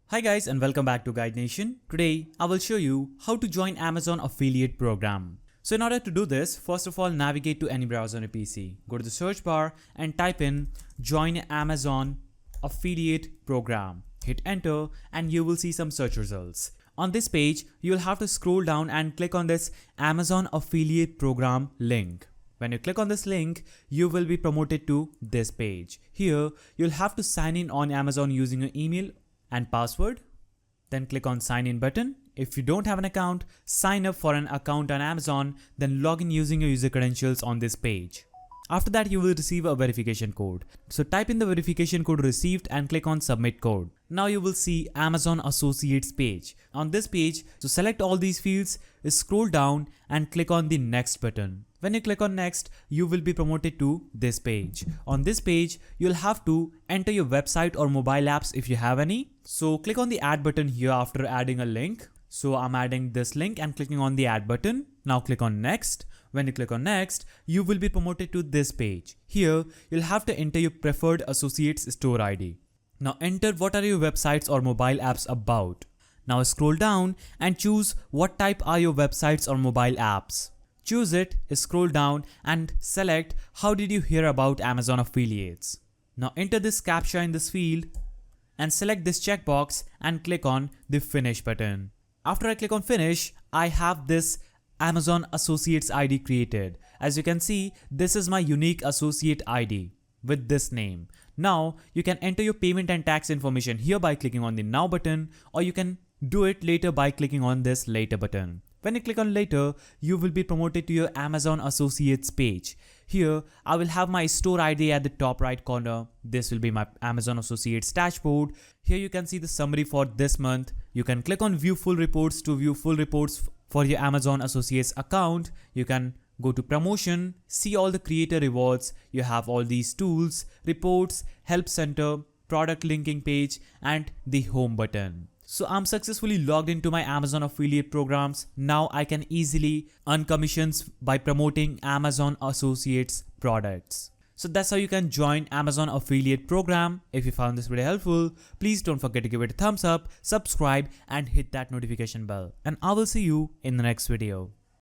Hi guys and welcome back to Guide Nation. Today I will show you how to join Amazon affiliate program. So in order to do this, first of all navigate to any browser on your PC. Go to the search bar and type in join Amazon affiliate program. Hit enter and you will see some search results. On this page, you'll have to scroll down and click on this Amazon affiliate program link. When you click on this link, you will be promoted to this page. Here, you'll have to sign in on Amazon using your email and password. Then click on sign in button. If you don't have an account, sign up for an account on Amazon, then log in using your user credentials on this page. After that, you will receive a verification code. So type in the verification code received and click on submit code. Now you will see Amazon Associates page. On this page, so select all these fields, scroll down and click on the next button. When you click on next, you will be promoted to this page. On this page, you'll have to enter your website or mobile apps if you have any. So click on the add button here after adding a link. So I'm adding this link and clicking on the add button. Now click on next. When you click on next, you will be promoted to this page. Here, you'll have to enter your preferred associates store ID. Now enter what are your websites or mobile apps about. Now scroll down and choose what type are your websites or mobile apps. Choose it, scroll down and select how did you hear about Amazon affiliates. Now enter this captcha in this field and select this checkbox and click on the finish button. After I click on finish, I have this Amazon Associates ID created. As you can see, this is my unique associate ID with this name. Now you can enter your payment and tax information here by clicking on the now button, or you can do it later by clicking on this later button. When you click on later, you will be promoted to your Amazon Associates page. Here, I will have my store ID at the top right corner. This will be my Amazon Associates dashboard. Here you can see the summary for this month. You can click on view full reports to view full reports for your Amazon Associates account. You can go to promotion, see all the creator rewards. You have all these tools, reports, help center, product linking page, and the home button. So I'm successfully logged into my Amazon affiliate programs. Now I can easily earn commissions by promoting Amazon Associates products. So that's how you can join Amazon affiliate program. If you found this video helpful, please don't forget to give it a thumbs up, subscribe and hit that notification bell. And I will see you in the next video.